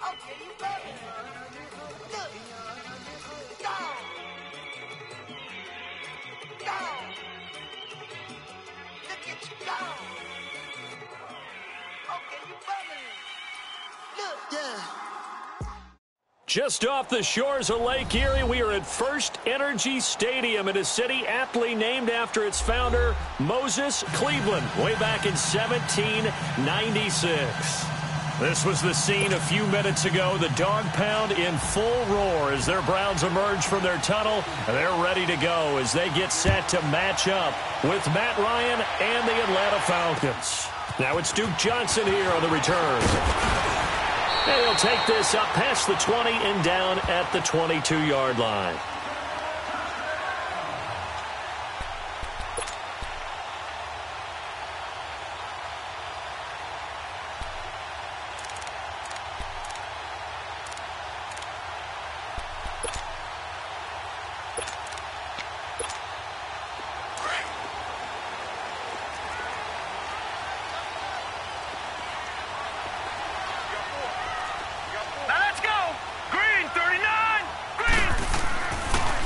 Okay, you got it. Look. Down. Down. Look at you down. Okay, you bumming. Look. Yeah. Just off the shores of Lake Erie, we are at First Energy Stadium in a city aptly named after its founder, Moses Cleveland, way back in 1796. This was the scene a few minutes ago. The dog pound in full roar as their Browns emerge from their tunnel. They're ready to go as they get set to match up with Matt Ryan and the Atlanta Falcons. Now it's Duke Johnson here on the return. And he'll take this up past the 20 and down at the 22-yard line.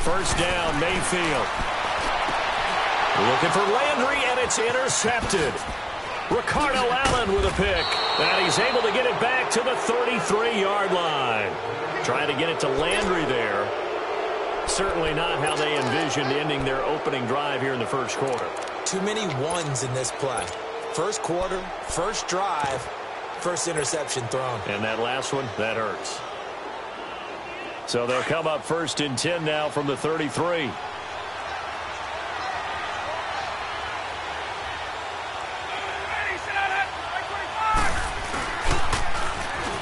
First down, Mayfield. Looking for Landry, and it's intercepted. Ricardo Allen with a pick. And he's able to get it back to the 33-yard line. Trying to get it to Landry there. Certainly not how they envisioned ending their opening drive here in the first quarter. Too many ones in this play. First quarter, first drive, first interception thrown. And that last one, that hurts. So they'll come up first and 10 now from the 33.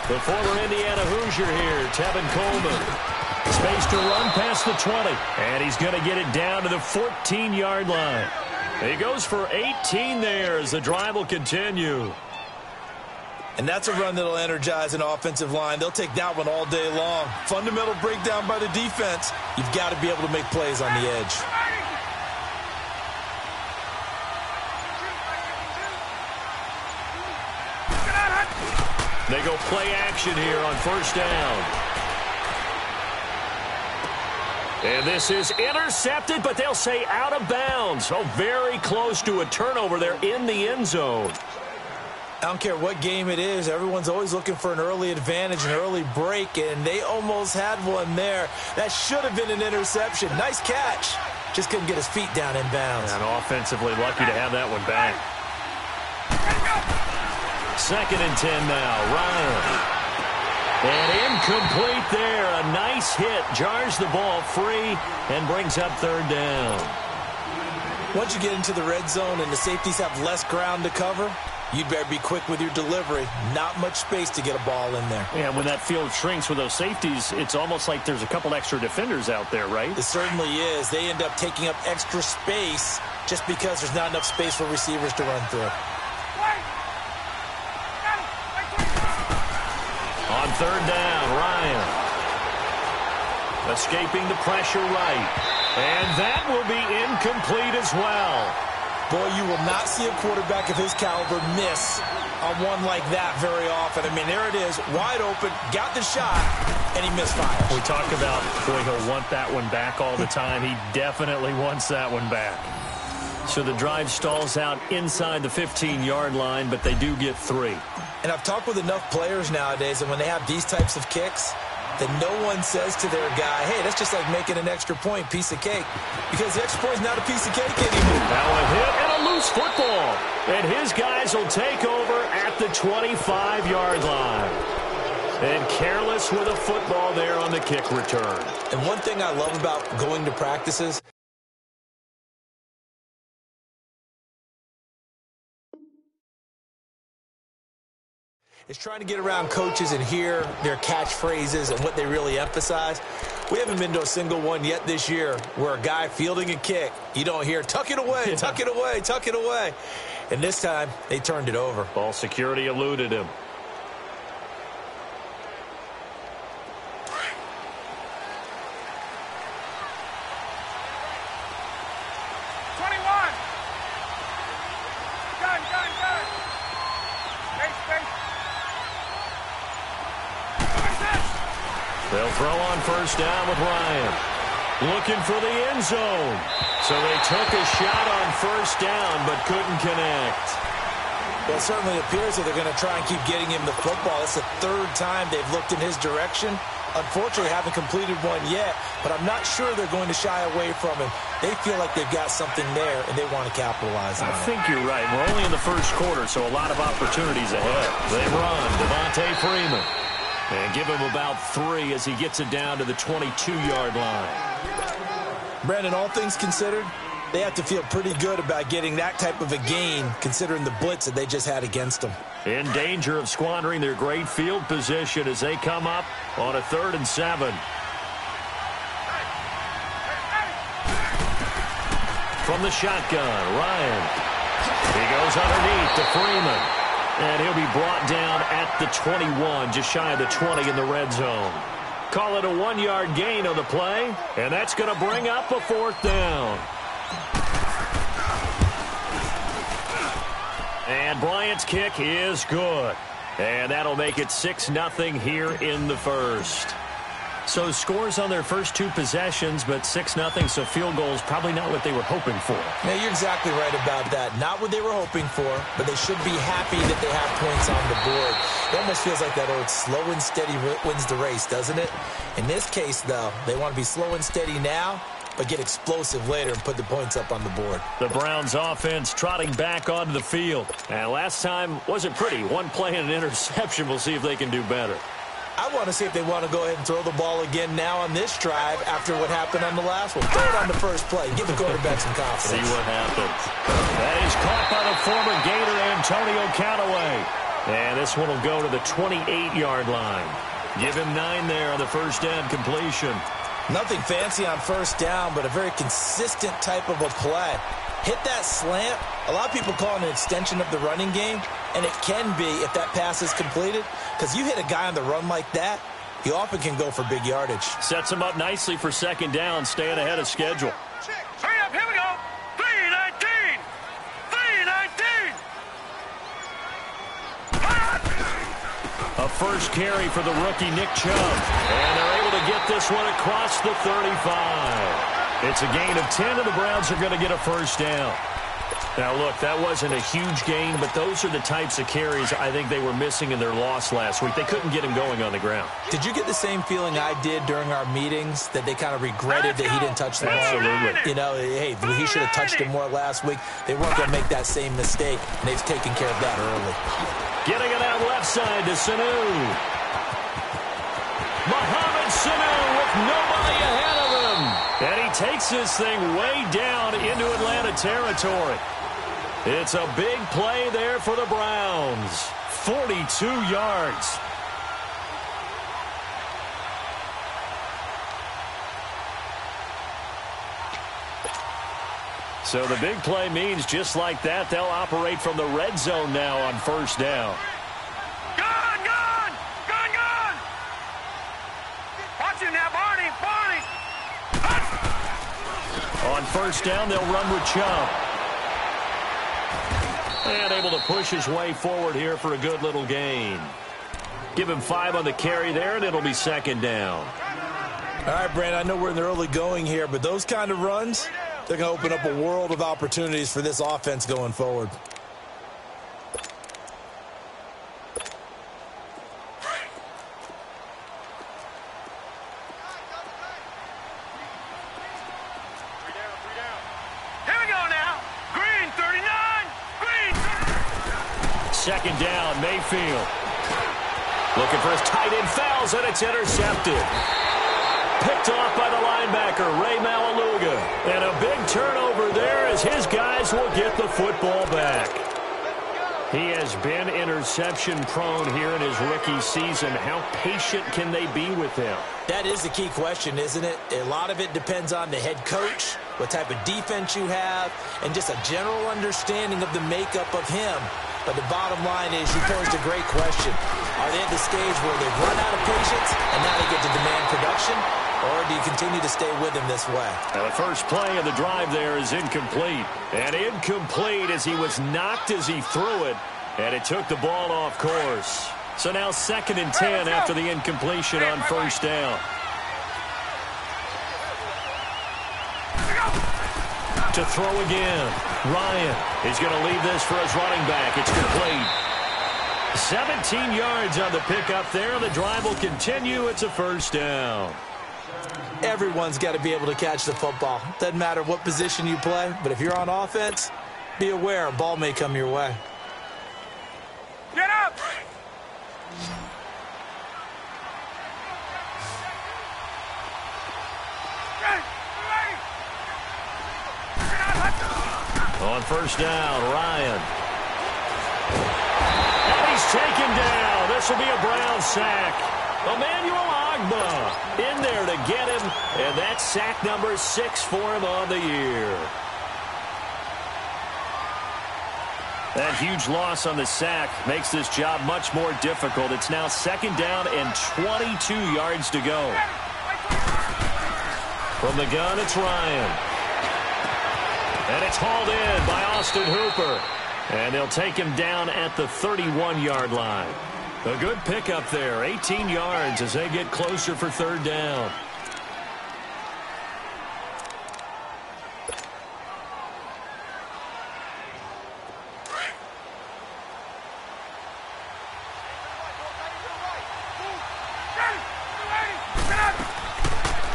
The former Indiana Hoosier here, Tevin Coleman. Space to run past the 20. And he's going to get it down to the 14-yard line. He goes for 18 there as the drive will continue. And that's a run that'll energize an offensive line. They'll take that one all day long. Fundamental breakdown by the defense. You've got to be able to make plays on the edge. They go play action here on first down. And this is intercepted, but they'll say out of bounds. Oh, very close to a turnover there in the end zone. I don't care what game it is. Everyone's always looking for an early advantage, an early break, and they almost had one there. That should have been an interception. Nice catch. Just couldn't get his feet down in bounds. And offensively lucky to have that one back. Second and 10 now. Ryan. And incomplete there. A nice hit. Jars the ball free and brings up third down. Once you get into the red zone and the safeties have less ground to cover, you'd better be quick with your delivery. Not much space to get a ball in there. Yeah, when that field shrinks with those safeties, it's almost like there's a couple extra defenders out there, right? It certainly is. They end up taking up extra space just because there's not enough space for receivers to run through. On third down, Ryan. Escaping the pressure right. And that will be incomplete as well. Boy, you will not see a quarterback of his caliber miss on one like that very often. I mean, there it is, wide open, got the shot, and he misfires. We talk about, boy, he'll want that one back all the time. He definitely wants that one back. So the drive stalls out inside the 15-yard line, but they do get 3. And I've talked with enough players nowadays, and when they have these types of kicks, that no one says to their guy, hey, that's just like making an extra point, piece of cake. Because the extra point is not a piece of cake anymore. Now a hit and a loose football. And his guys will take over at the 25-yard line. And careless with a football there on the kick return. And one thing I love about going to practices is trying to get around coaches and hear their catchphrases and what they really emphasize. We haven't been to a single one yet this year where a guy fielding a kick, you don't hear, tuck it away, tuck it away, tuck it away. And this time, they turned it over. Ball security eluded him. They'll throw on first down with Ryan. Looking for the end zone. So they took a shot on first down but couldn't connect. Well, it certainly appears that they're going to try and keep getting him the football. It's the third time they've looked in his direction. Unfortunately, haven't completed one yet, but I'm not sure they're going to shy away from him. They feel like they've got something there, and they want to capitalize on it. I think you're right. We're only in the first quarter, so a lot of opportunities ahead. They run. Devontae Freeman. And give him about 3 as he gets it down to the 22-yard line. Brandon, all things considered, they have to feel pretty good about getting that type of a gain, considering the blitz that they just had against them. In danger of squandering their great field position as they come up on a 3rd and 7. From the shotgun, Ryan. He goes underneath to Freeman. And he'll be brought down at the 21, just shy of the 20 in the red zone. Call it a 1-yard gain on the play, and that's going to bring up a 4th down. And Bryant's kick is good. And that'll make it 6-0 here in the first. So scores on their first 2 possessions, but 6-0, so field goals probably not what they were hoping for. Yeah, you're exactly right about that. Not what they were hoping for, but they should be happy that they have points on the board. It almost feels like that old slow and steady wins the race, doesn't it? In this case, though, they want to be slow and steady now, but get explosive later and put the points up on the board. The Browns offense trotting back onto the field. And last time wasn't pretty. One play and an interception. We'll see if they can do better. I want to see if they want to go ahead and throw the ball again now on this drive after what happened on the last one. Throw it on the first play. Give the quarterback some confidence. See what happens. That is caught by the former Gator Antonio Callaway. And this one will go to the 28-yard line. Give him 9 there on the first down completion. Nothing fancy on first down, but a very consistent type of a play. Hit that slant. A lot of people call it an extension of the running game, and it can be if that pass is completed, because you hit a guy on the run like that, he often can go for big yardage. Sets him up nicely for second down, staying ahead of schedule. Hurry up, here we go. 3-19. 3-19. A first carry for the rookie Nick Chubb. And they're able to get this one across the 35. It's a gain of 10, and the Browns are going to get a first down. Now, look, that wasn't a huge gain, but those are the types of carries I think they were missing in their loss last week. They couldn't get him going on the ground. Did you get the same feeling I did during our meetings, that they kind of regretted that he didn't touch the ball? Absolutely. You know, hey, he should have touched it more last week. They weren't going to make that same mistake, and they've taken care of that early. Getting it out left side to Sanu. Mohamed Sanu with nobody ahead of him. And he takes this thing way down into Atlanta territory. It's a big play there for the Browns. 42 yards. So the big play means just like that, they'll operate from the red zone now on first down. Gone, gone. Gone, gone. Watch him now, Barney. Barney. On first down, they'll run with Chubb. And able to push his way forward here for a good little gain. Give him 5 on the carry there, and it'll be second down. All right, Brandon, I know we're in the early going here, but those kind of runs, they're going to open up a world of opportunities for this offense going forward. Second down, Mayfield. Looking for his tight end, fouls, and it's intercepted. Picked off by the linebacker, Ray Malaluga. And a big turnover there as his guys will get the football back. He has been interception-prone here in his rookie season. How patient can they be with him? That is the key question, isn't it? A lot of it depends on the head coach, what type of defense you have, and just a general understanding of the makeup of him. But the bottom line is, you posed a great question. Are they at the stage where they've run out of patience and now they get to demand production? Or do you continue to stay with him this way? Now the first play of the drive there is incomplete. And incomplete as he was knocked as he threw it. And it took the ball off course. So now 2nd and 10 after the incompletion on first down. To throw again. Ryan is going to leave this for his running back. It's complete. 17 yards on the pickup there. The drive will continue. It's a first down. Everyone's got to be able to catch the football. Doesn't matter what position you play, but if you're on offense, be aware a ball may come your way. Get up! On first down, Ryan. And he's taken down. This will be a Brown sack. Emmanuel Ogbah in there to get him, and that's sack number 6 for him on the year. That huge loss on the sack makes this job much more difficult. It's now 2nd down and 22 yards to go. From the gun, it's Ryan. And it's hauled in by Austin Hooper. And they'll take him down at the 31-yard line. A good pickup there, 18 yards as they get closer for 3rd down.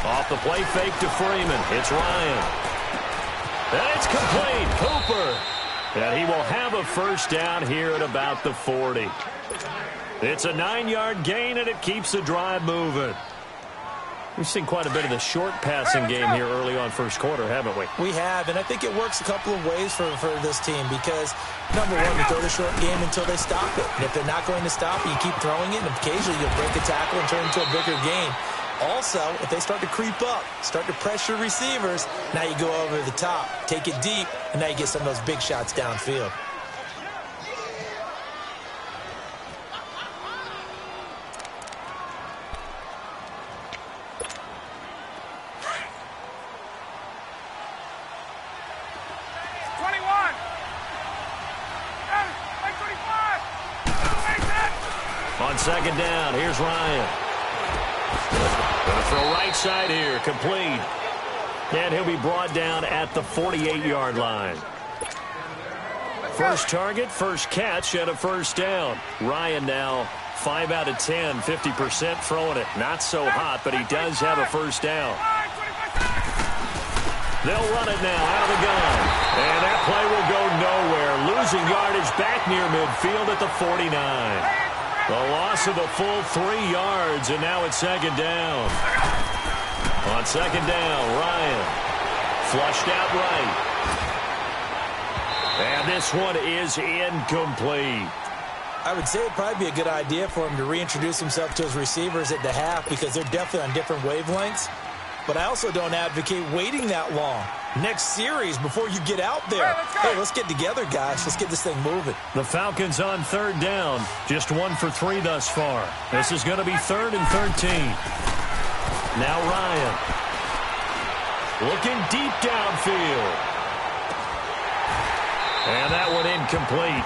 Off the play fake to Freeman. It's Ryan. And it's complete. Cooper. And he will have a first down here at about the 40. It's a 9-yard gain, and it keeps the drive moving. We've seen quite a bit of the short passing game here early on first quarter, haven't we? We have, and I think it works a couple of ways for this team because, number one, you throw the short game until they stop it. And if they're not going to stop it, you keep throwing it, and occasionally you'll break a tackle and turn it into a bigger gain. Also, if they start to creep up, start to pressure receivers, now you go over the top, take it deep, and now you get some of those big shots downfield. On 2nd down, here's Ryan. Going to throw right side here, complete. And he'll be brought down at the 48-yard line. First target, first catch, and a first down. Ryan now 5 out of 10, 50% throwing it. Not so hot, but he does have a first down. They'll run it now out of the gun. And that play will go nowhere. Losing yardage back near midfield at the 49. The loss of a full 3 yards, and now it's 2nd down. On 2nd down, Ryan. Flushed out right. And this one is incomplete. I would say it'd probably be a good idea for him to reintroduce himself to his receivers at the half because they're definitely on different wavelengths. But I also don't advocate waiting that long. Next series before you get out there. Hey, let's get together, guys. Let's get this thing moving. The Falcons on 3rd down. Just 1 for 3 thus far. This is going to be 3rd and 13. Now Ryan. Looking deep downfield. And that one incomplete.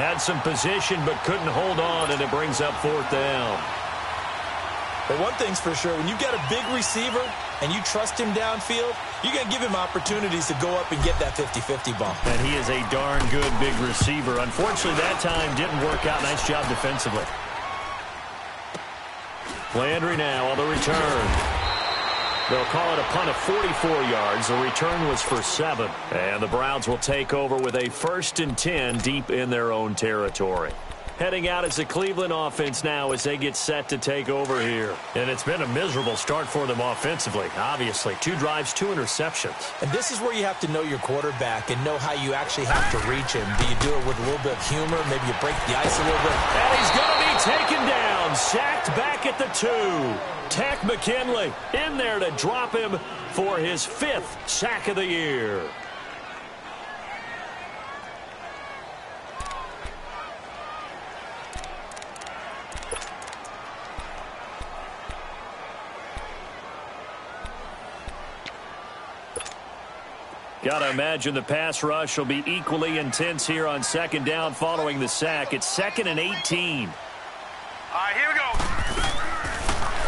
Had some position but couldn't hold on, and it brings up 4th down. But one thing's for sure, when you've got a big receiver and you trust him downfield, you're going to give him opportunities to go up and get that 50-50 ball. And he is a darn good big receiver. Unfortunately, that time didn't work out. Nice job defensively. Landry now on the return. They'll call it a punt of 44 yards. The return was for 7. And the Browns will take over with a 1st and 10 deep in their own territory. Heading out as the Cleveland offense now as they get set to take over here. And it's been a miserable start for them offensively, obviously. 2 drives, 2 interceptions. And this is where you have to know your quarterback and know how you actually have to reach him. Do you do it with a little bit of humor? Maybe you break the ice a little bit. And he's going to be taken down, sacked back at the 2. Takk McKinley in there to drop him for his 5th sack of the year. Got to imagine the pass rush will be equally intense here on 2nd down following the sack. It's 2nd and 18. right, here we go.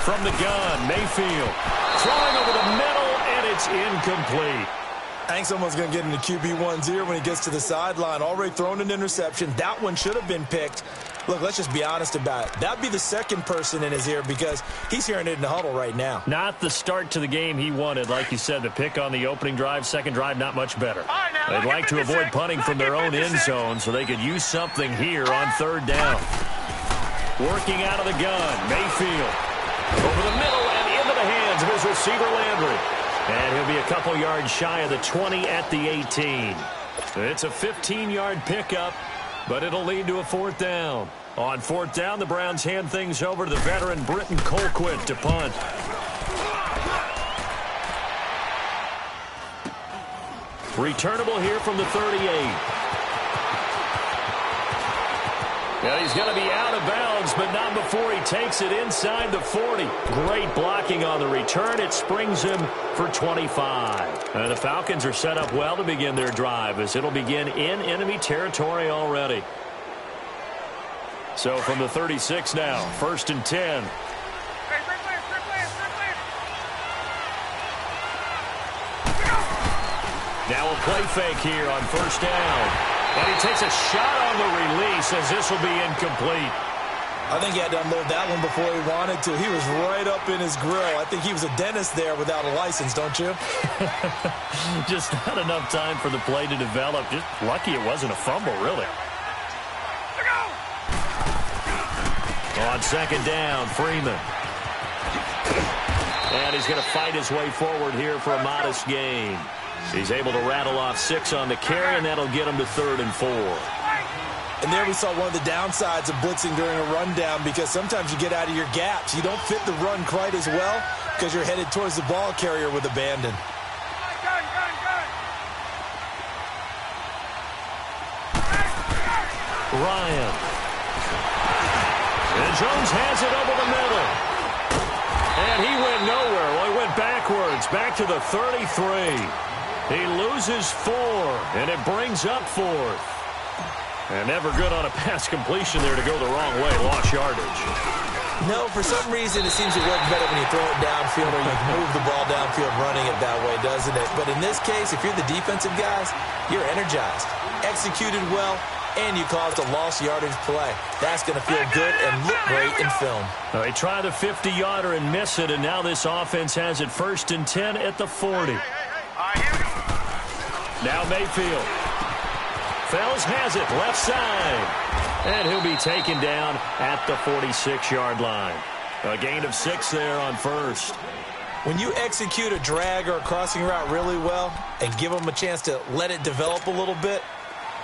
From the gun, Mayfield throwing over the middle, and it's incomplete. I think someone's going to get into QB1's ear when he gets to the sideline. Already thrown an interception. That one should have been picked. Look, let's just be honest about it. That'd be the second person in his ear because he's hearing it in the huddle right now. Not the start to the game he wanted. Like you said, the pick on the opening drive, second drive, not much better. Right, now, They'd like to avoid punting from their own end zone so they could use something here on third down. Working out of the gun, Mayfield. Over the middle and into the hands of his receiver, Landry. And he'll be a couple yards shy of the 20 at the 18. It's a 15-yard pickup, but it'll lead to a fourth down. On fourth down, the Browns hand things over to the veteran Britton Colquitt to punt. Returnable here from the 38. Well, he's going to be out of bounds, but not before he takes it inside the 40. Great blocking on the return. It springs him for 25. And the Falcons are set up well to begin their drive as it'll begin in enemy territory already. So from the 36 now, 1st and 10. Now a play fake here on first down. And he takes a shot on the release as this will be incomplete. I think he had to unload that one before he wanted to. He was right up in his grill. I think he was a dentist there without a license, don't you? Just not enough time for the play to develop. Just lucky it wasn't a fumble, really. On second down, Freeman. And he's going to fight his way forward here for a modest gain. He's able to rattle off 6 on the carry, and that'll get him to 3rd and 4. And there we saw one of the downsides of blitzing during a rundown because sometimes you get out of your gaps. You don't fit the run quite as well because you're headed towards the ball carrier with abandon. Ryan. And Jones has it over the middle. And he went nowhere. Well, he went backwards, back to the 33. He loses 4, and it brings up 4th. And never good on a pass completion there to go the wrong way. Lost yardage. No, for some reason it seems to work better when you throw it downfield or you move the ball downfield running it that way, doesn't it? But in this case, if you're the defensive guys, you're energized, executed well, and you caused a lost yardage play. That's going to feel good and look great in film. They try the 50-yarder and miss it, and now this offense has it 1st and 10 at the 40. Now Mayfield. Fells has it left side. And he'll be taken down at the 46-yard line. A gain of 6 there on first. When you execute a drag or a crossing route really well and give them a chance to let it develop a little bit,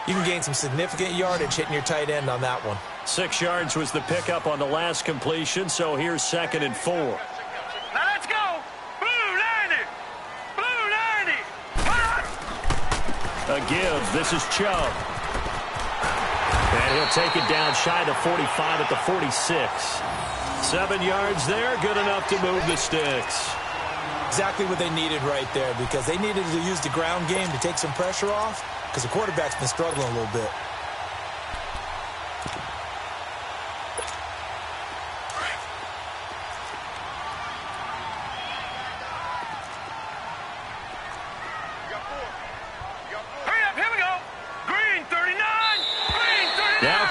you can gain some significant yardage hitting your tight end on that one. 6 yards was the pickup on the last completion, so here's 2nd and 4. Now let's go. Blue 90. Blue 90. A give. This is Chubb. And he'll take it down shy to 45 at the 46. 7 yards there, good enough to move the sticks. Exactly what they needed right there because they needed to use the ground game to take some pressure off because the quarterback's been struggling a little bit.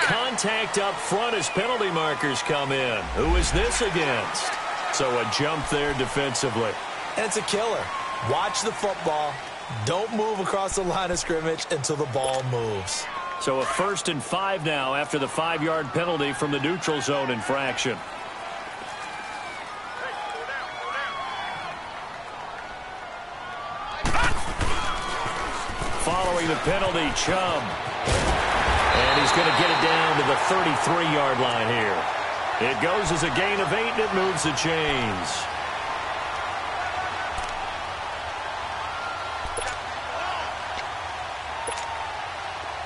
Contact up front as penalty markers come in. Who is this against? So a jump there defensively. And it's a killer. Watch the football. Don't move across the line of scrimmage until the ball moves. So a 1st and 5 now after the 5-yard penalty from the neutral zone infraction. Following the penalty, Chubb. And he's going to get it down to the 33-yard line here. It goes as a gain of 8, and it moves the chains.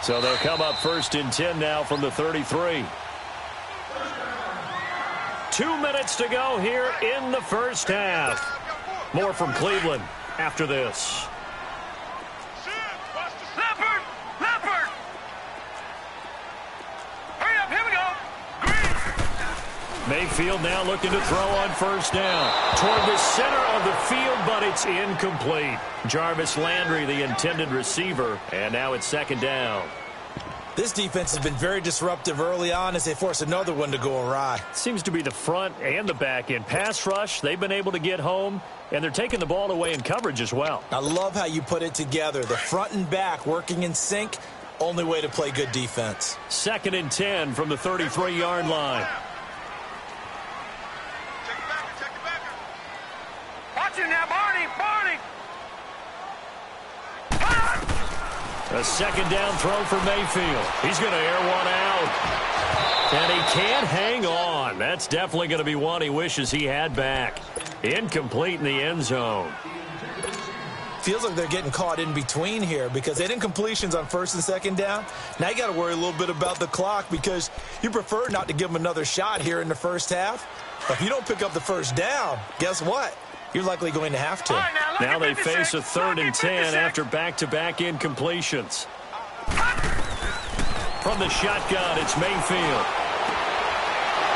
So they'll come up 1st and 10 now from the 33. 2 minutes to go here in the first half. More from Cleveland after this. Mayfield now looking to throw on first down. Toward the center of the field, but it's incomplete. Jarvis Landry, the intended receiver, and now it's second down. This defense has been very disruptive early on as they force another one to go awry. Seems to be the front and the back end. Pass rush, they've been able to get home, and they're taking the ball away in coverage as well. I love how you put it together. The front and back working in sync, only way to play good defense. 2nd and 10 from the 33-yard line. Watch him now, Barney! A second down throw for Mayfield. He's going to air one out. And he can't hang on. That's definitely going to be one he wishes he had back. Incomplete in the end zone. Feels like they're getting caught in between here because they didn't completions on 1st and 2nd down. Now you got to worry a little bit about the clock because you prefer not to give them another shot here in the first half. But if you don't pick up the first down, guess what? You're likely going to have to. Right, now they face a 3rd and 10 after back-to-back incompletions. From the shotgun, it's Mayfield.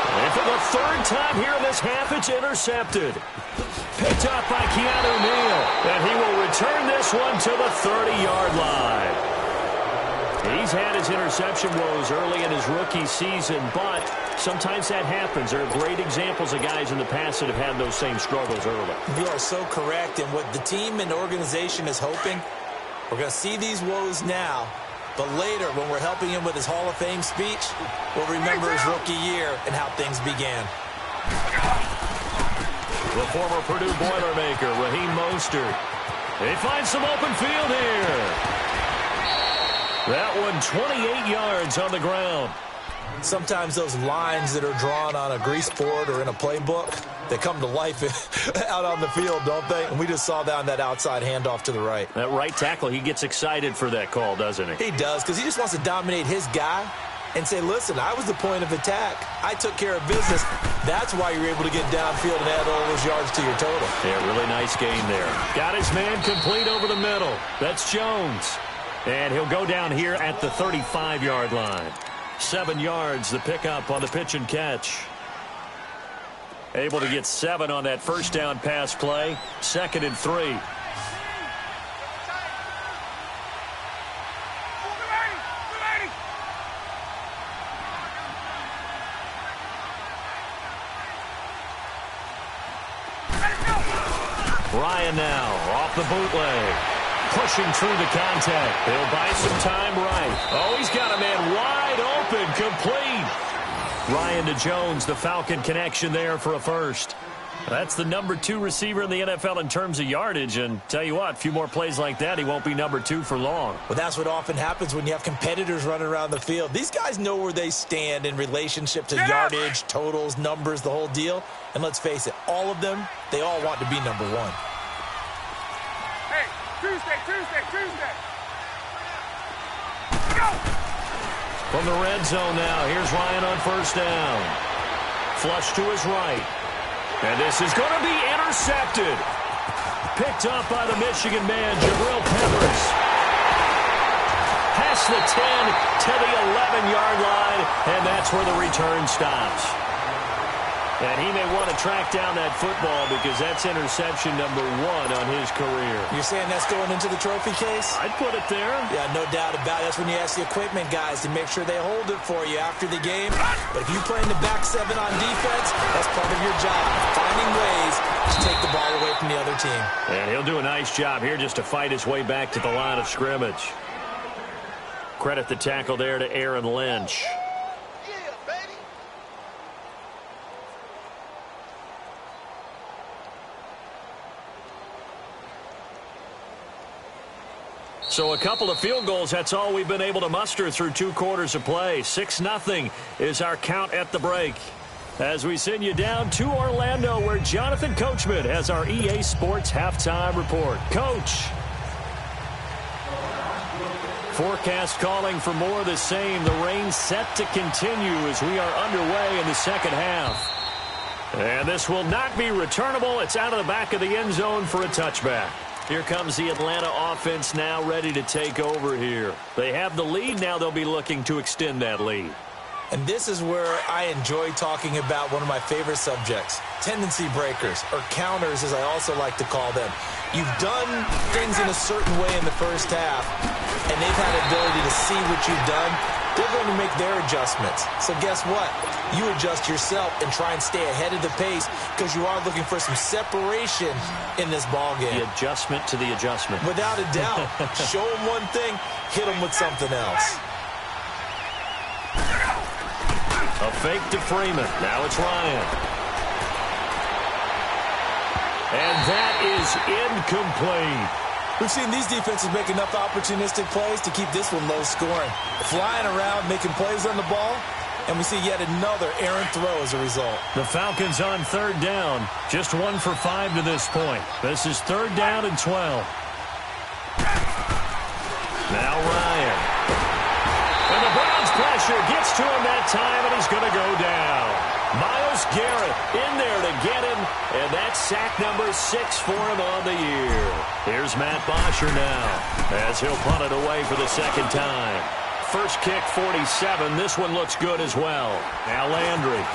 And for the 3rd time here in this half, it's intercepted. Picked up by Keanu Neal. And he will return this one to the 30-yard line. He's had his interception woes early in his rookie season, but sometimes that happens. There are great examples of guys in the past that have had those same struggles early. You are so correct. And what the team and organization is hoping, we're going to see these woes now. But later, when we're helping him with his Hall of Fame speech, we'll remember his rookie year and how things began. The former Purdue Boilermaker, Raheem Mostert. He finds some open field here. That one 28 yards on the ground. Sometimes those lines that are drawn on a grease board or in a playbook, they come to life out on the field, don't they? And we just saw that on that outside handoff to the right. That right tackle, he gets excited for that call, doesn't he? He does, because he just wants to dominate his guy and say, listen, I was the point of attack. I took care of business. That's why you're able to get downfield and add all those yards to your total. Yeah, really nice game there. Got his man complete over the middle. That's Jones. And he'll go down here at the 35-yard line. 7 yards, the pickup on the pitch and catch. Able to get 7 on that first down pass play. 2nd and 3. Ryan now off the bootleg. Pushing through the contact. He'll buy some time right. Oh, he's got a man wide open, complete. Ryan to Jones, the Falcon connection there for a first. That's the number 2 receiver in the NFL in terms of yardage. And tell you what, a few more plays like that, he won't be number 2 for long. Well, that's what often happens when you have competitors running around the field. These guys know where they stand in relationship to yardage, totals, numbers, the whole deal. And let's face it, all of them, they all want to be number 1. Tuesday. Go! From the red zone now, here's Ryan on first down. Flush to his right. And this is going to be intercepted. Picked up by the Michigan man, Jabril Peppers. Past the 10 to the 11-yard line, and that's where the return stops. And he may want to track down that football because that's interception number 1 on his career. You're saying that's going into the trophy case? I'd put it there. Yeah, no doubt about it. That's when you ask the equipment guys to make sure they hold it for you after the game. But if you play in the back 7 on defense, that's part of your job. Finding ways to take the ball away from the other team. And he'll do a nice job here just to fight his way back to the line of scrimmage. Credit the tackle there to Aaron Lynch. So a couple of field goals, that's all we've been able to muster through 2 quarters of play. 6-0 is our count at the break. As we send you down to Orlando, where Jonathan Coachman has our EA Sports Halftime Report. Coach. Forecast calling for more of the same. The rain set to continue as we are underway in the second half. And this will not be returnable. It's out of the back of the end zone for a touchback. Here comes the Atlanta offense now ready to take over here. They have the lead. Now they'll be looking to extend that lead. And this is where I enjoy talking about one of my favorite subjects, tendency breakers, or counters as I also like to call them. You've done things in a certain way in the first half, and they've had the ability to see what you've done. They're going to make their adjustments. So guess what? You adjust yourself and try and stay ahead of the pace because you are looking for some separation in this ballgame. The adjustment to the adjustment. Without a doubt. Show them one thing, hit them with something else. A fake to Freeman. Now it's Ryan. And that is incomplete. We've seen these defenses make enough opportunistic plays to keep this one low scoring. Flying around, making plays on the ball, and we see yet another errant throw as a result. The Falcons on third down. Just 1 for 5 to this point. This is 3rd down and 12. Now Ryan. And the Browns pressure gets to him that time, and he's going to go down. Myles Garrett in there to get him, and that's sack number 6 for him on the year. Here's Matt Bosher now as he'll punt it away for the second time. First kick, 47. This one looks good as well. Now Landry.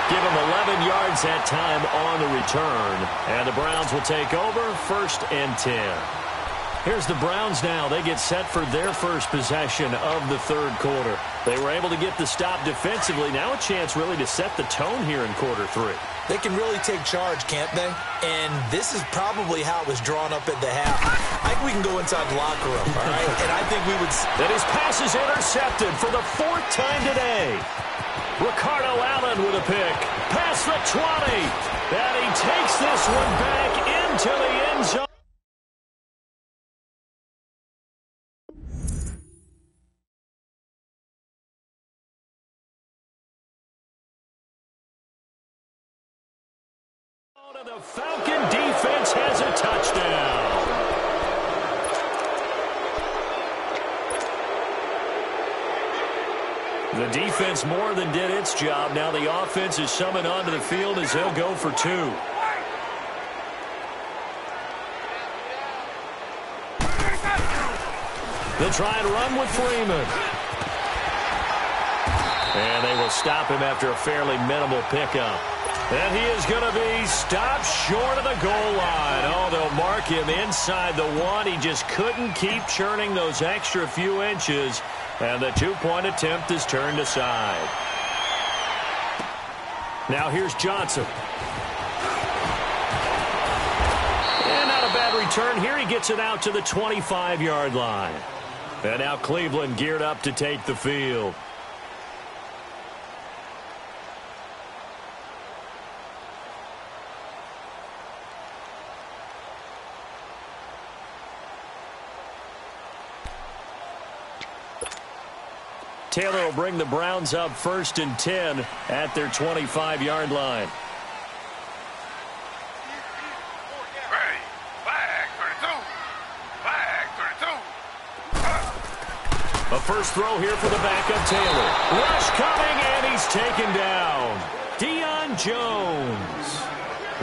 Give him 11 yards that time on the return, and the Browns will take over 1st and 10. Here's the Browns now. They get set for their first possession of the 3rd quarter. They were able to get the stop defensively. Now a chance really to set the tone here in quarter 3. They can really take charge, can't they? And this is probably how it was drawn up at the half. I think we can go inside the locker room, all right? And I think we would... That his pass is intercepted for the 4th time today. Ricardo Allen with a pick. Past the 20. And he takes this one back into the end zone. The Falcon defense has a touchdown. The defense more than did its job. Now the offense is summoned onto the field as they'll go for 2. They'll try and run with Freeman. And they will stop him after a fairly minimal pickup. And he is going to be stopped short of the goal line. Oh, they'll mark him inside the 1. He just couldn't keep churning those extra few inches. And the 2-point attempt is turned aside. Now here's Johnson. And not a bad return here. He gets it out to the 25-yard line. And now Cleveland geared up to take the field. Taylor will bring the Browns up 1st and 10 at their 25-yard line. Ready. Flag 32. Flag 32. A first throw here for the backup Taylor. Rush coming, and he's taken down. Deion Jones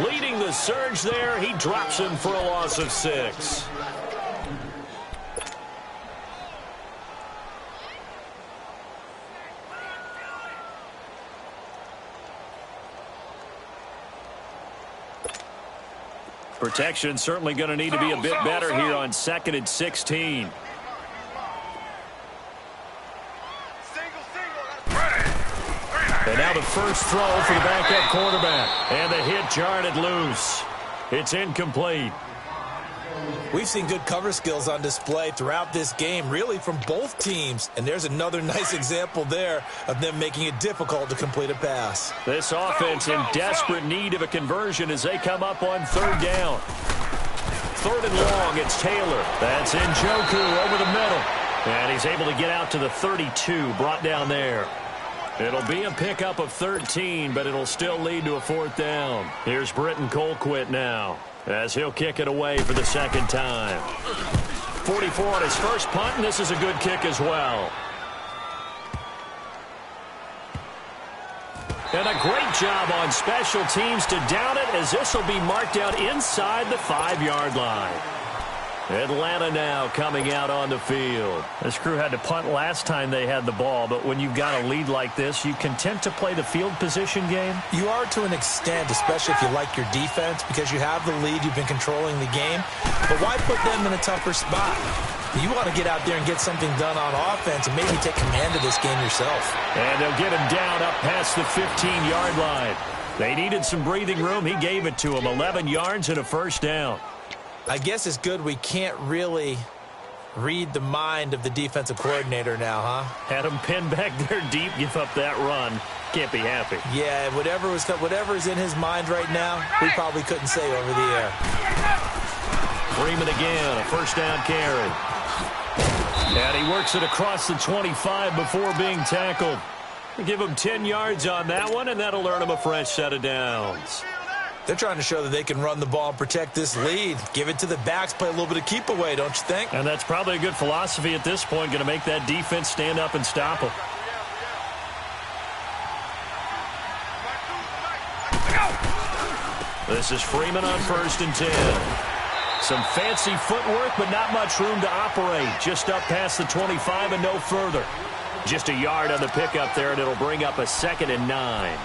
leading the surge there. He drops him for a loss of 6. Protection certainly going to need to be a bit better here on 2nd and 16. And now the first throw for the backup quarterback. And the hit jarred loose. It's incomplete. We've seen good cover skills on display throughout this game, really from both teams. And there's another nice example there of them making it difficult to complete a pass. This offense in desperate need of a conversion as they come up on 3rd down. 3rd and long, it's Taylor. That's Njoku over the middle. And he's able to get out to the 32, brought down there. It'll be a pickup of 13, but it'll still lead to a 4th down. Here's Britton Colquitt now, as he'll kick it away for the 2nd time. 44 on his first punt, and this is a good kick as well. And a great job on special teams to down it, as this will be marked out inside the 5-yard line. Atlanta now coming out on the field. This crew had to punt last time they had the ball, but when you've got a lead like this, you content to play the field position game? You are to an extent, especially if you like your defense, because you have the lead, you've been controlling the game. But why put them in a tougher spot? You want to get out there and get something done on offense and maybe take command of this game yourself. And they'll get him down up past the 15-yard line. They needed some breathing room. He gave it to him. 11 yards and a first down. I guess it's good we can't really read the mind of the defensive coordinator now, huh? Had him pinned back there deep, give up that run. Can't be happy. Yeah, whatever's in his mind right now, we probably couldn't say over the air. Freeman again, a first down carry. And he works it across the 25 before being tackled. Give him 10 yards on that one, and that'll earn him a fresh set of downs. They're trying to show that they can run the ball and protect this lead. Give it to the backs, play a little bit of keep away, don't you think? And that's probably a good philosophy at this point, going to make that defense stand up and stop them. This is Freeman on 1st and 10. Some fancy footwork, but not much room to operate. Just up past the 25 and no further. Just a yard on the pickup there, and it'll bring up a 2nd and 9.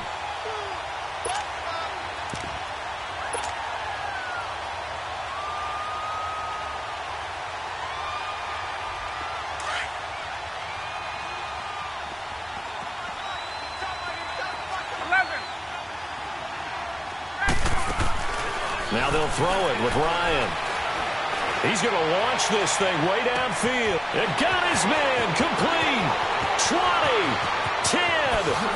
Now they'll throw it with Ryan. He's going to launch this thing way downfield. It got his man complete. 20, 10,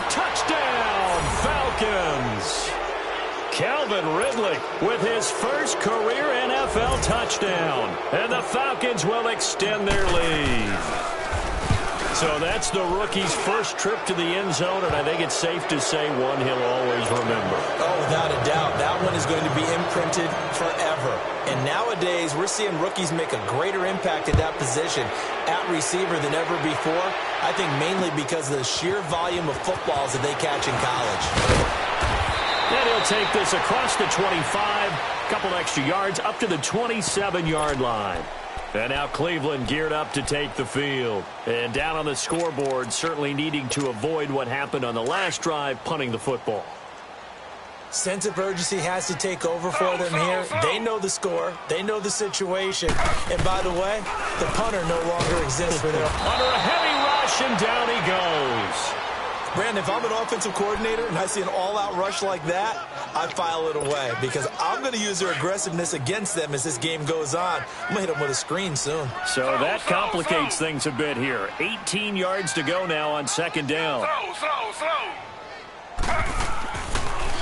touchdown, Falcons. Calvin Ridley with his first career NFL touchdown. And the Falcons will extend their lead. So that's the rookie's first trip to the end zone, and I think it's safe to say one he'll always remember. Oh, without a doubt. That one is going to be imprinted forever. And nowadays, we're seeing rookies make a greater impact at that position at receiver than ever before. I think mainly because of the sheer volume of footballs that they catch in college. And he'll take this across the 25, a couple extra yards up to the 27-yard line. And now Cleveland geared up to take the field. And down on the scoreboard, certainly needing to avoid what happened on the last drive, punting the football. Sense of urgency has to take over for them here. They know the score. They know the situation. And by the way, the punter no longer exists for them. Under a heavy rush, and down he goes. Brandon, if I'm an offensive coordinator and I see an all-out rush like that, I file it away because I'm going to use their aggressiveness against them as this game goes on. I'm going to hit them with a screen soon. So that complicates things a bit here. 18 yards to go now on 2nd down.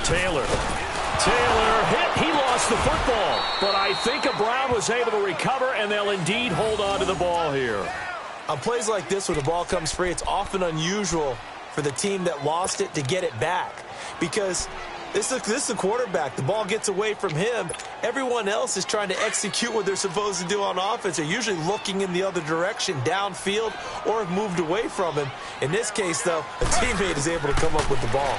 Taylor hit. He lost the football. But I think Brown was able to recover, and they'll indeed hold on to the ball here. On plays like this where the ball comes free, it's often unusual for the team that lost it to get it back because this is the quarterback. The ball gets away from him. Everyone else is trying to execute what they're supposed to do on offense. They're usually looking in the other direction, downfield, or have moved away from him. In this case, though, a teammate is able to come up with the ball.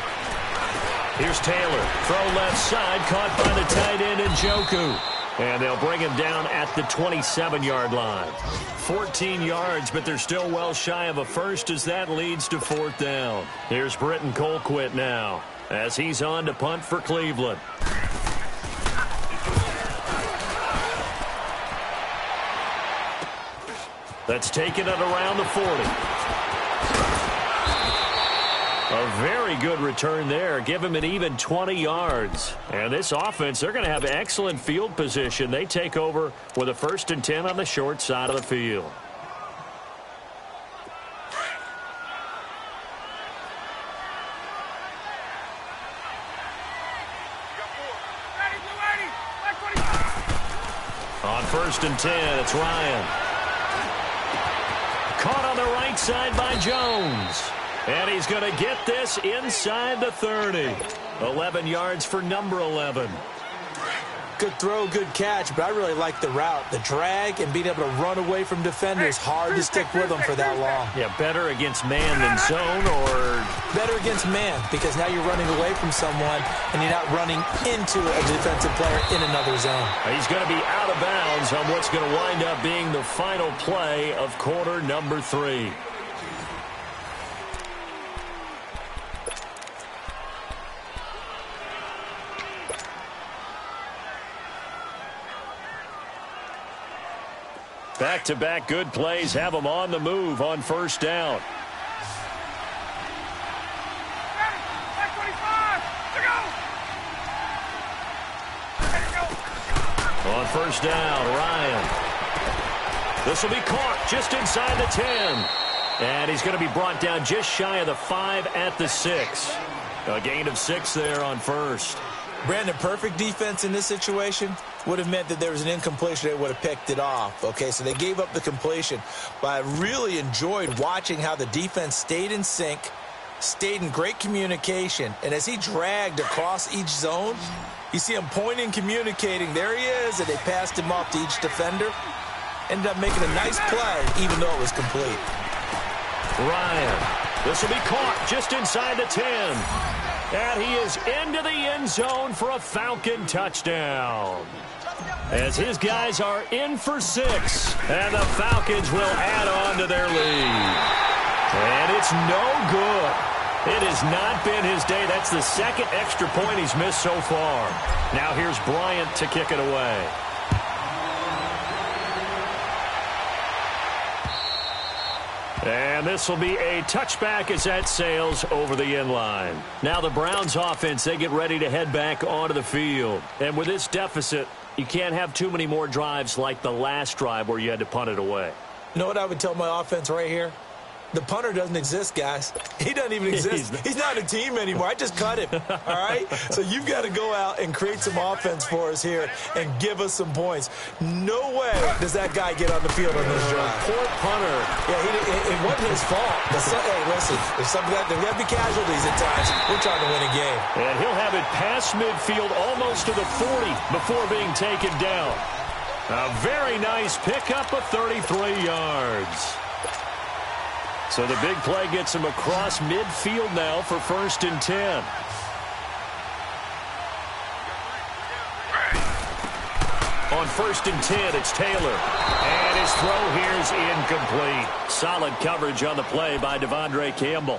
Here's Taylor. Throw left side, caught by the tight end Njoku. And they'll bring him down at the 27-yard line. 14 yards, but they're still well shy of a first as that leads to 4th down. Here's Britton Colquitt now as he's on to punt for Cleveland. That's taken it around the 40. A very good return there. Give him an even 20 yards. And this offense, they're going to have excellent field position. They take over with a 1st and 10 on the short side of the field. On 1st and 10, it's Ryan. Caught on the right side by Jones. And he's going to get this inside the 30. 11 yards for number 11. Good throw, good catch, but I really like the route. The drag and being able to run away from defenders. Hard to stick with them for that long. Yeah, better against man than zone, or better against man because now you're running away from someone and you're not running into a defensive player in another zone. He's going to be out of bounds on what's going to wind up being the final play of quarter number 3. Back-to-back good plays have them on the move on first down. On first down, Ryan. This will be caught just inside the 10. And he's going to be brought down just shy of the 5 at the 6. A gain of 6 there on first. Brandon, perfect defense in this situation would have meant that there was an incompletion. They would have picked it off. Okay, so they gave up the completion. But I really enjoyed watching how the defense stayed in sync, stayed in great communication. And as he dragged across each zone, you see him pointing, communicating. There he is, and they passed him off to each defender. Ended up making a nice play, even though it was complete. Ryan. This will be caught just inside the 10. And he is into the end zone for a Falcon touchdown. As his guys are in for 6. And the Falcons will add on to their lead. And it's no good. It has not been his day. That's the second extra point he's missed so far. Now here's Bryant to kick it away. And this will be a touchback as that sails over the end line. Now the Browns offense, they get ready to head back onto the field. And with this deficit, you can't have too many more drives like the last drive where you had to punt it away. You know what I would tell my offense right here? The punter doesn't exist, guys. He doesn't even exist. He's not a team anymore. I just cut him, all right? So you've got to go out and create some offense for us here and give us some points. No way does that guy get on the field on this drive. Poor punter. Yeah, it wasn't his fault. But hey, listen, there's got to be casualties at times. We're trying to win a game. And he'll have it past midfield almost to the 40 before being taken down. A very nice pickup of 33 yards. So the big play gets him across midfield now for 1st and 10. On 1st and 10, it's Taylor. And his throw here is incomplete. Solid coverage on the play by Devondre Campbell.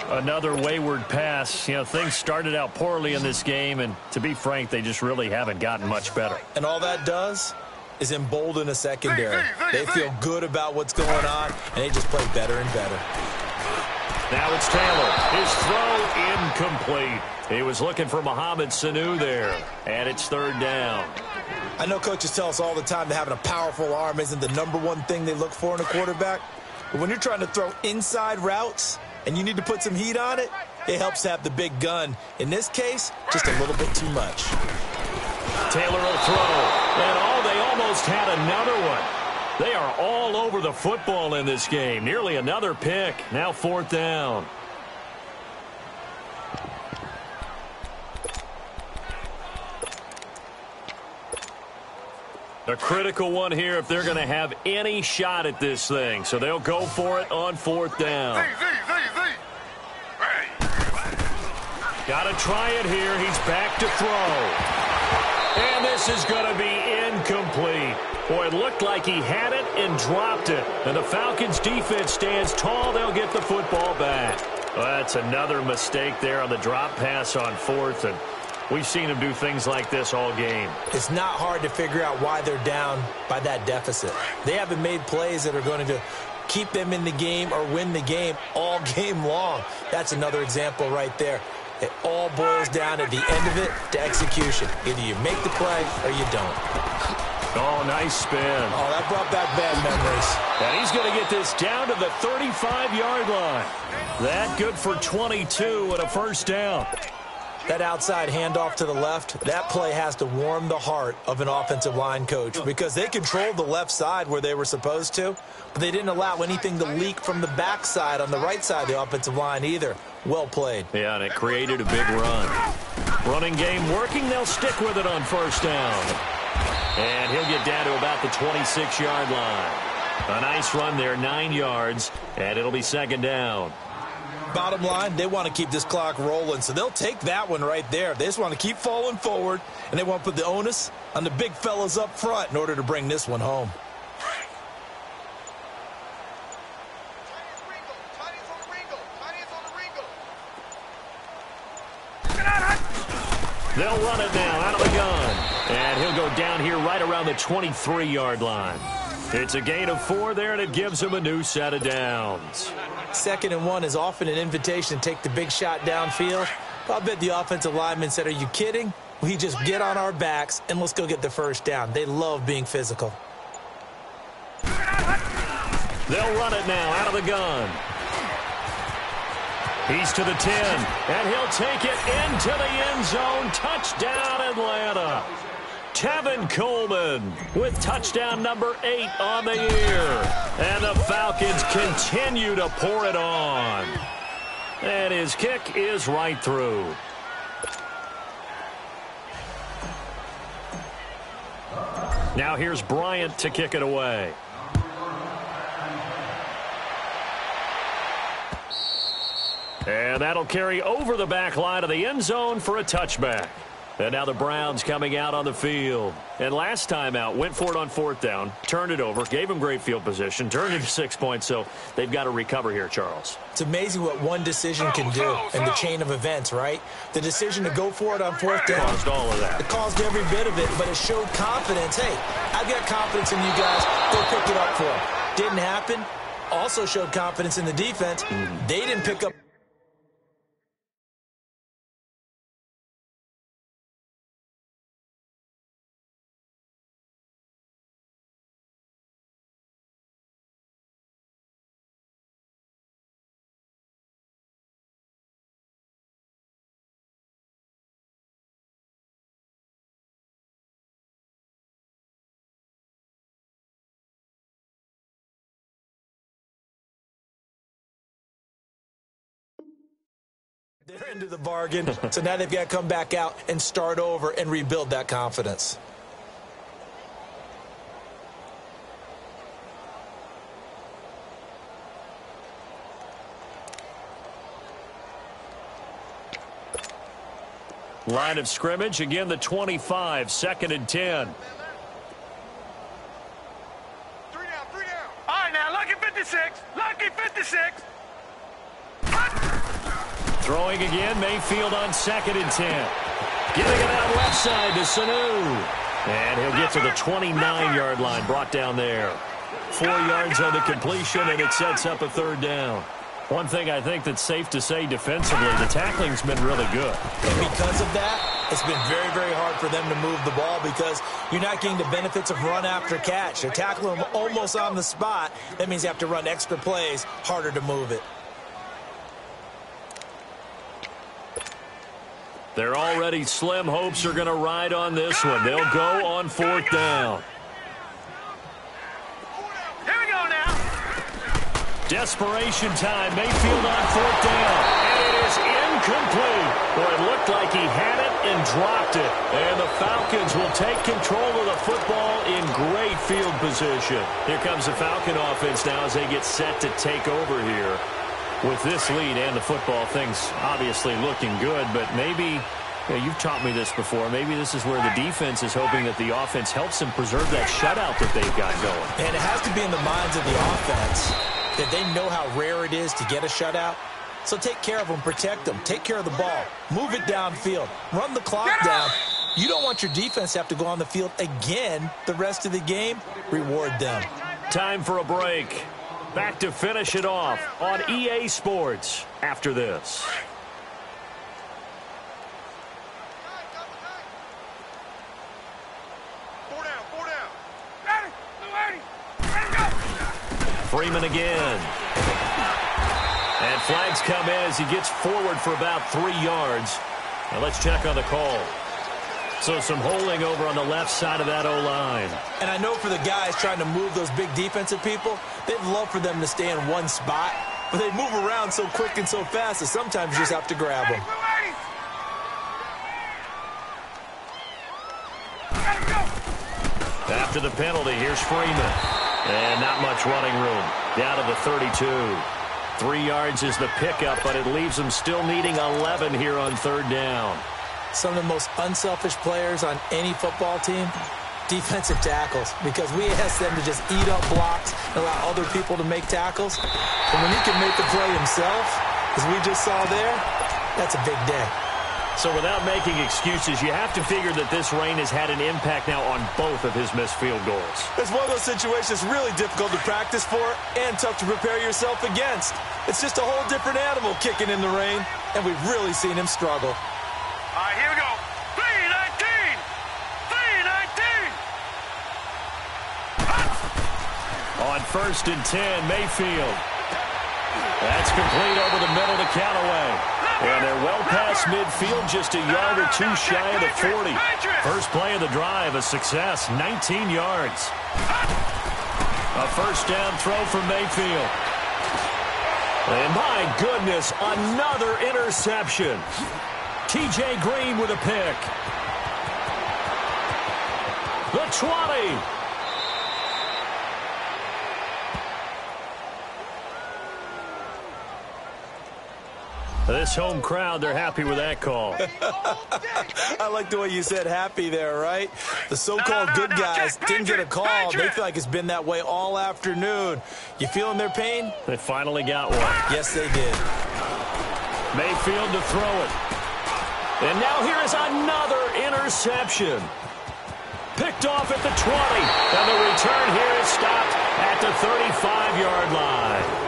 Another wayward pass. You know, things started out poorly in this game, and to be frank, they just really haven't gotten much better. And all that does is embolden a secondary. They feel good about what's going on, and they just play better and better. Now it's Taylor. His throw incomplete. He was looking for Mohamed Sanu there, and it's 3rd down. I know coaches tell us all the time that having a powerful arm isn't the #1 thing they look for in a quarterback. But when you're trying to throw inside routes and you need to put some heat on it, it helps to have the big gun. In this case, just a little bit too much. Taylor will throw. And they almost had another one. They are all over the football in this game. Nearly another pick. Now 4th down. A critical one here if they're going to have any shot at this thing. So they'll go for it on 4th down. Got to try it here. He's back to throw. And this is going to be incomplete. Boy, it looked like he had it and dropped it. And the Falcons' defense stands tall. They'll get the football back. Well, that's another mistake there on the drop pass on 4th. And we've seen him do things like this all game. It's not hard to figure out why they're down by that deficit. They haven't made plays that are going to keep them in the game or win the game all game long. That's another example right there. It all boils down at the end of it to execution. Either you make the play or you don't. Oh, nice spin. Oh, that brought back bad memories. And he's going to get this down to the 35-yard line. That good for 22 and a 1st down. That outside handoff to the left, that play has to warm the heart of an offensive line coach because they controlled the left side where they were supposed to, but they didn't allow anything to leak from the backside on the right side of the offensive line either. Well played. Yeah, and it created a big run. Running game working. They'll stick with it on 1st down. And he'll get down to about the 26-yard line. A nice run there, 9 yards, and it'll be 2nd down. Bottom line, they want to keep this clock rolling, so they'll take that one right there. They just want to keep falling forward, and they want to put the onus on the big fellas up front in order to bring this one home. They'll run it now out of the gun. And he'll go down here right around the 23-yard line. It's a gain of 4 there, and it gives him a new set of downs. 2nd and 1 is often an invitation to take the big shot downfield. I'll bet the offensive lineman said, are you kidding? We just get on our backs, and let's go get the first down. They love being physical. They'll run it now out of the gun. He's to the 10, and he'll take it into the end zone. Touchdown, Atlanta. Tevin Coleman with touchdown number 8 on the year. And the Falcons continue to pour it on. And his kick is right through. Now here's Bryant to kick it away. And that'll carry over the back line of the end zone for a touchback. And now the Browns coming out on the field. And last time out, went for it on 4th down, turned it over, gave them great field position, turned it to 6 points, so they've got to recover here, Charles. It's amazing what one decision can do in the chain of events, right? The decision to go for it on 4th down. Caused all of that. It caused every bit of it, but it showed confidence. Hey, I've got confidence in you guys. Go pick it up for them. Didn't happen. Also showed confidence in the defense. They didn't pick up. They're into the bargain, so now they've got to come back out and start over and rebuild that confidence. Line of scrimmage, again the 25, 2nd and 10. 3 down. All right, now, lucky 56. Lucky 56. Throwing again, Mayfield on 2nd and 10. Giving it out left side to Sanu. And he'll get to the 29-yard line, brought down there. 4 yards on the completion, and it sets up a 3rd down. One thing I think that's safe to say defensively, the tackling's been really good. And because of that, it's been very, very hard for them to move the ball because you're not getting the benefits of run after catch. They're tackling them almost on the spot. That means you have to run extra plays, harder to move it. They're already slim hopes are going to ride on this one. They'll go on 4th down. Here we go now. Desperation time. Mayfield on 4th down. And it is incomplete. Well, it looked like he had it and dropped it. And the Falcons will take control of the football in great field position. Here comes the Falcon offense now as they get set to take over here. With this lead and the football, things obviously looking good, but maybe, you've taught me this before, maybe this is where the defense is hoping that the offense helps them preserve that shutout that they've got going. And it has to be in the minds of the offense that they know how rare it is to get a shutout. So take care of them, protect them, take care of the ball, move it downfield, run the clock down. You don't want your defense to have to go on the field again the rest of the game. Reward them. Time for a break. Back to finish it off on EA Sports after this. Four down. Ready, go. Freeman again. And flags come in as he gets forward for about 3 yards. Now let's check on the call. So some holding over on the left side of that O-line. And I know for the guys trying to move those big defensive people, they'd love for them to stay in one spot. But they move around so quick and so fast that sometimes you just have to grab them. After the penalty, here's Freeman. And not much running room. Down to the 32. 3 yards is the pickup, but it leaves them still needing 11 here on 3rd down. Some of the most unselfish players on any football team, defensive tackles, because we ask them to just eat up blocks and allow other people to make tackles. And when he can make the play himself, as we just saw there, that's a big day. So without making excuses, you have to figure that this rain has had an impact now on both of his missed field goals. It's one of those situations really difficult to practice for and tough to prepare yourself against. It's just a whole different animal kicking in the rain, and we've really seen him struggle. All right, here we go. 3-19! 3-19! On 1st and 10, Mayfield. That's complete over the middle to Callaway. And they're well past midfield, just a yard or two shy of the 40. First play of the drive, a success, 19 yards. A 1st down throw for Mayfield. And my goodness, another interception. T.J. Green with a pick. The 20. This home crowd, they're happy with that call. I like the way you said happy there, right? The so-called good guys didn't get a call. They feel like it's been that way all afternoon. You feeling their pain? They finally got one. Yes, they did. Mayfield to throw it. And now here is another interception. Picked off at the 20. And the return here is stopped at the 35-yard line.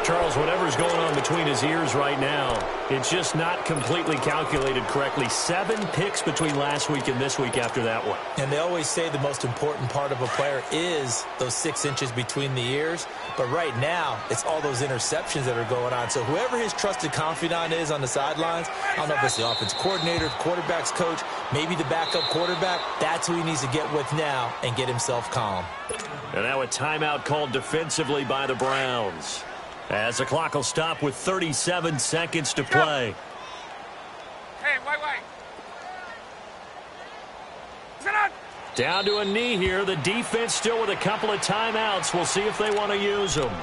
Charles, whatever's going on between his ears right now, it's just not completely calculated correctly. 7 picks between last week and this week after that one. And they always say the most important part of a player is those 6 inches between the ears. But right now, it's all those interceptions that are going on. So whoever his trusted confidant is on the sidelines, I don't know if it's the offensive coordinator, the quarterback's coach, maybe the backup quarterback, that's who he needs to get with now and get himself calm. And now a timeout called defensively by the Browns, as the clock will stop with 37 seconds to play. Hey, wait. Sit on. Down to a knee here. The defense still with a couple of timeouts. We'll see if they want to use them.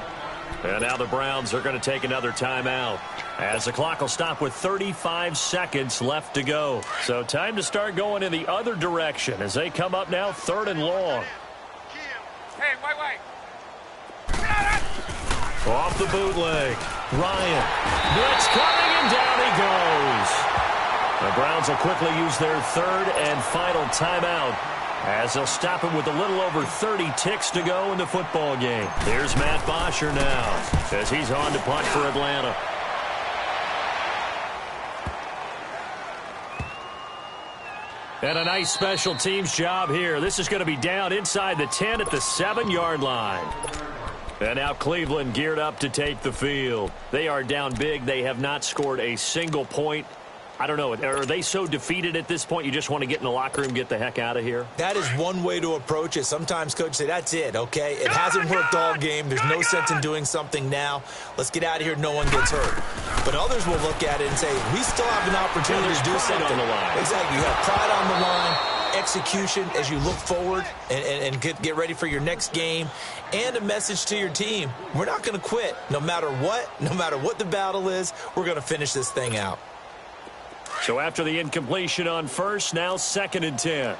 And now the Browns are going to take another timeout, as the clock will stop with 35 seconds left to go. So time to start going in the other direction as they come up now 3rd and long. Hey, wait. Off the bootleg. Ryan. Blitz coming, and down he goes. The Browns will quickly use their 3rd and final timeout, as they'll stop him with a little over 30 ticks to go in the football game. Here's Matt Bosher now, as he's on to punt for Atlanta. And a nice special teams job here. This is going to be down inside the 10 at the 7-yard line. And now Cleveland geared up to take the field. They are down big. They have not scored a single point. I don't know. Are they so defeated at this point you just want to get in the locker room, get the heck out of here? That is one way to approach it. Sometimes coaches say, that's it, okay? It hasn't worked all game. There's no sense in doing something now. Let's get out of here. No one gets hurt. But others will look at it and say, we still have an opportunity to do something. On the line. Exactly. You have pride on the line, execution as you look forward and get ready for your next game, and a message to your team. We're not going to quit no matter what the battle is. We're going to finish this thing out. So after the incompletion on 1st, now 2nd and 10. All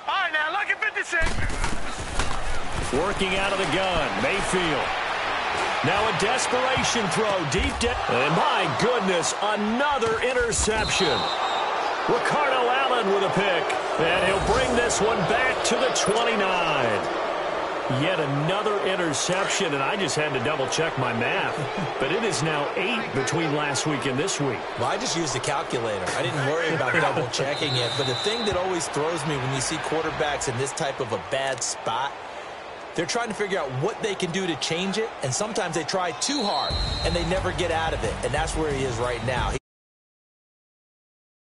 right, now, lucky 56. Working out of the gun, Mayfield. Now a desperation throw deep down. And my goodness, another interception. Ricardo Allen with a pick. And he'll bring this one back to the 29. Yet another interception, and I just had to double-check my math. But it is now 8 between last week and this week. Well, I just used a calculator. I didn't worry about double-checking it. But the thing that always throws me when you see quarterbacks in this type of a bad spot, they're trying to figure out what they can do to change it, and sometimes they try too hard, and they never get out of it. And that's where he is right now.